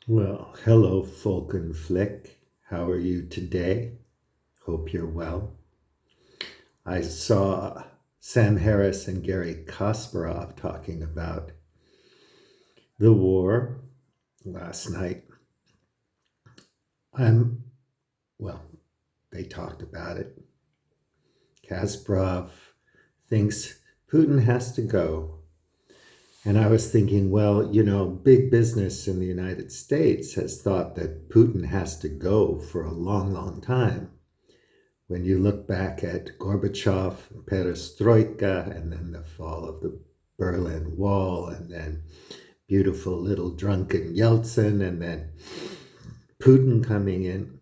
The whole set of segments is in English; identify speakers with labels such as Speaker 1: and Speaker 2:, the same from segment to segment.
Speaker 1: Well, hello, Folk and Flick. How are you today? Hope you're well. I saw Sam Harris and Gary Kasparov talking about the war last night. I'm, well, they talked about it. Kasparov thinks Putin has to go. And I was thinking, well, big business in the United States has thought that Putin has to go for a long, long time. When you look back at Gorbachev, Perestroika, and then the fall of the Berlin Wall, and then beautiful little drunken Yeltsin, and then Putin coming in,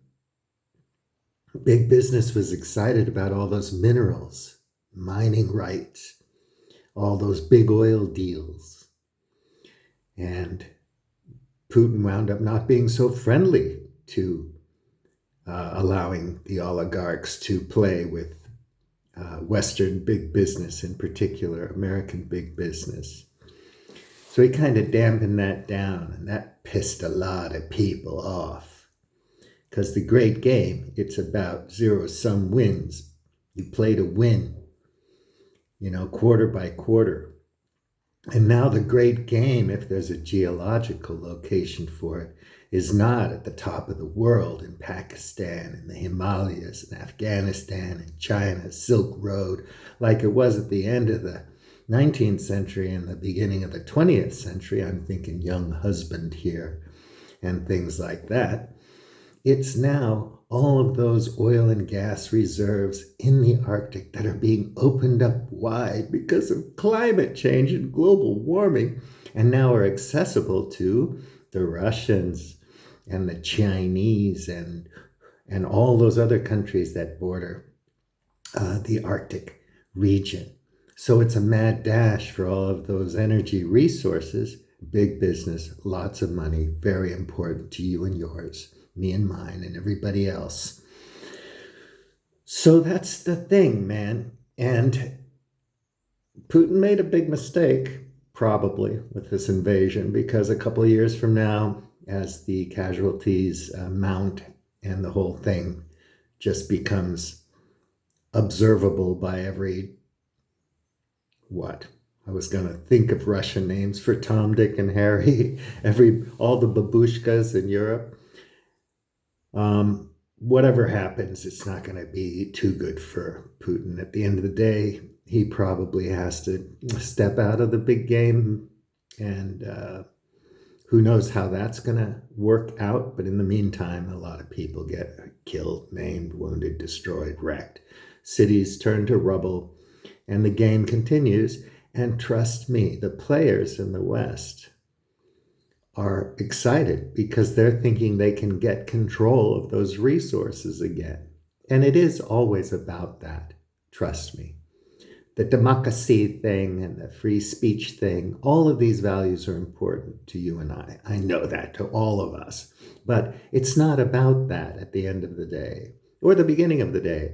Speaker 1: big business was excited about all those minerals, mining rights, all those big oil deals. And Putin wound up not being so friendly to allowing the oligarchs to play with Western big business, in particular, American big business. So he kind of dampened that down, and that pissed a lot of people off. Because the great game, it's about zero-sum wins. You play to win, quarter by quarter. And now the great game, if there's a geological location for it, is not at the top of the world in Pakistan and the Himalayas and Afghanistan and China, Silk Road, like it was at the end of the 19th century and the beginning of the 20th century. I'm thinking Young Husband here and things like that. It's now all of those oil and gas reserves in the Arctic that are being opened up wide because of climate change and global warming, and now are accessible to the Russians and the Chinese and all those other countries that border the Arctic region. So it's a mad dash for all of those energy resources, big business, lots of money, very important to you and yours, me and mine, and everybody else. So that's the thing, man. And Putin made a big mistake, probably, with this invasion, because a couple of years from now, as the casualties mount and the whole thing just becomes observable by every what? I was going to think of Russian names for Tom, Dick, and Harry, all the babushkas in Europe. Whatever happens, it's not going to be too good for Putin. At the end of the day, he probably has to step out of the big game, and who knows how that's going to work out. But in the meantime, a lot of people get killed, maimed, wounded, destroyed, wrecked. Cities turn to rubble, and the game continues. And trust me, the players in the West are excited because they're thinking they can get control of those resources again. And it is always about that, trust me. The democracy thing and the free speech thing, all of these values are important to you and I. I know that, to all of us. But it's not about that at the end of the day, or the beginning of the day,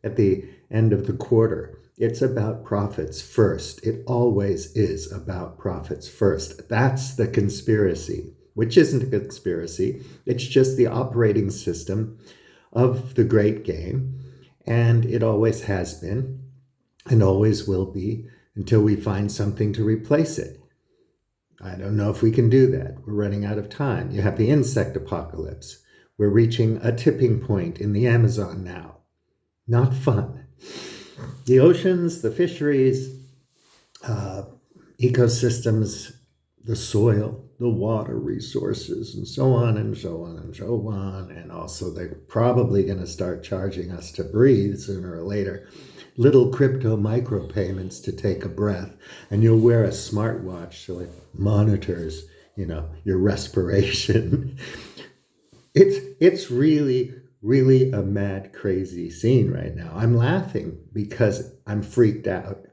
Speaker 1: at the end of the quarter. It's about profits first. It always is about profits first. That's the conspiracy, which isn't a conspiracy. It's just the operating system of the great game. And it always has been and always will be until we find something to replace it. I don't know if we can do that. We're running out of time. You have the insect apocalypse. We're reaching a tipping point in the Amazon now. Not fun. The oceans, the fisheries, ecosystems, the soil, the water resources, and so on and so on and so on. And also, they're probably going to start charging us to breathe sooner or later. Little crypto micropayments to take a breath. And you'll wear a smartwatch so it monitors, your respiration. It's really, really a mad, crazy scene right now. I'm laughing because I'm freaked out.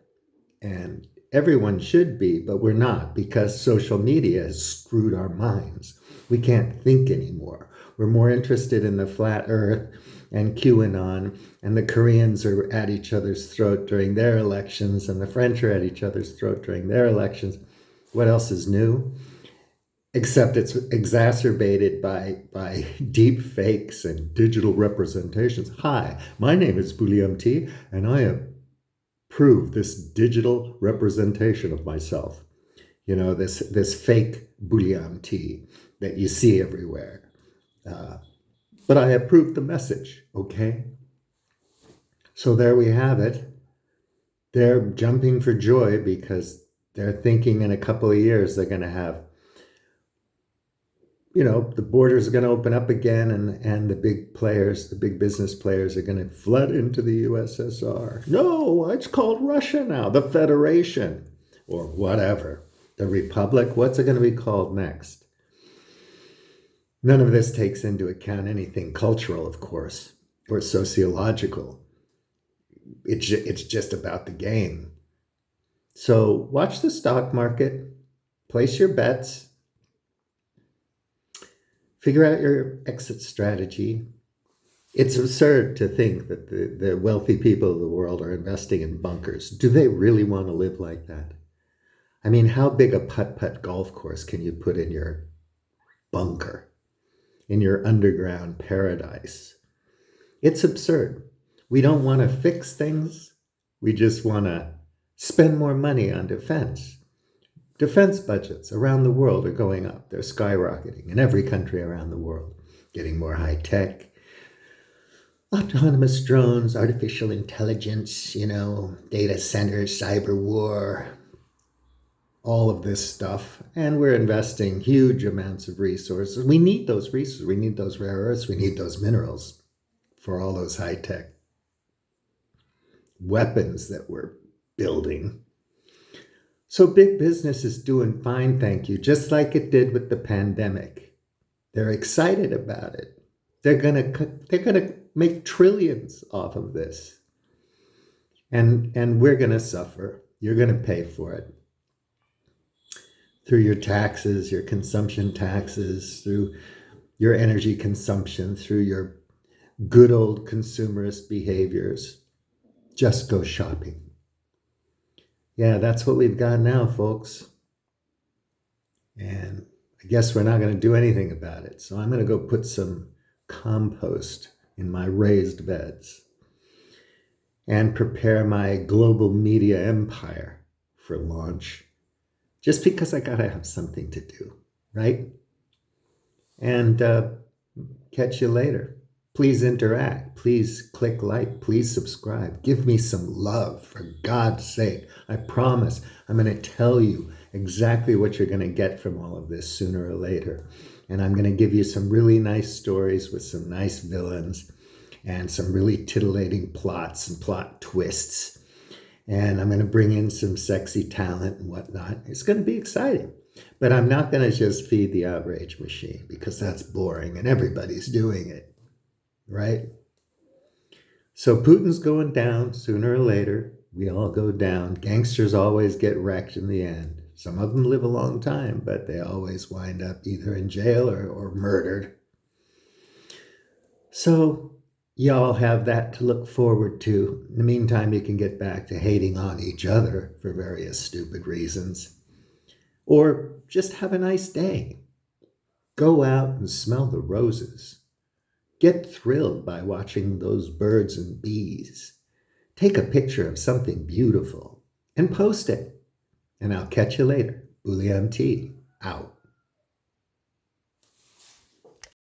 Speaker 1: And everyone should be, but we're not, because social media has screwed our minds. We can't think anymore. We're more interested in the flat earth and QAnon, and the Koreans are at each other's throat during their elections, and the French are at each other's throat during their elections. What else is new? except it's exacerbated by deep fakes and digital representations. Hi, my name is William T, and I approve this digital representation of myself. You know, this fake William T that you see everywhere. Uh, but I approve the message, okay? So there we have it. They're jumping for joy because they're thinking in a couple of years they're going to have, you know, the borders are going to open up again, and the big players, the big business players are going to flood into the USSR. No, it's called Russia now, the Federation, or whatever. The Republic, what's it going to be called next? None of this takes into account anything cultural, of course, or sociological. It's just about the game. So watch the stock market, place your bets, figure out your exit strategy. It's absurd to think that the wealthy people of the world are investing in bunkers. Do they really want to live like that? I mean, how big a putt-putt golf course can you put in your bunker, in your underground paradise? It's absurd. We don't want to fix things. We just want to spend more money on defense. Defense budgets around the world are going up. They're skyrocketing in every country around the world, getting more high tech, autonomous drones, artificial intelligence, you know, data centers, cyber war, all of this stuff. And we're investing huge amounts of resources. We need those resources. We need those rare earths. We need those minerals for all those high tech weapons that we're building. So big business is doing fine, thank you, just like it did with the pandemic. They're excited about it. They're gonna make trillions off of this. And we're gonna suffer. You're gonna pay for it. Through your taxes, your consumption taxes, through your energy consumption, through your good old consumerist behaviors. Just go shopping. Yeah, that's what we've got now, folks. And I guess we're not going to do anything about it. So I'm going to go put some compost in my raised beds and prepare my global media empire for launch, just because I got to have something to do, right? And catch you later. Please interact. Please click like. Please subscribe. Give me some love, for God's sake. I promise I'm going to tell you exactly what you're going to get from all of this sooner or later. And I'm going to give you some really nice stories with some nice villains and some really titillating plots and plot twists. And I'm going to bring in some sexy talent and whatnot. It's going to be exciting. But I'm not going to just feed the outrage machine, because that's boring and everybody's doing it. Right? So Putin's going down sooner or later. We all go down. Gangsters always get wrecked in the end. Some of them live a long time, but they always wind up either in jail or murdered. So y'all have that to look forward to. In the meantime, you can get back to hating on each other for various stupid reasons. Or just have a nice day. Go out and smell the roses. Get thrilled by watching those birds and bees. Take a picture of something beautiful and post it. And I'll catch you later. William T. Out.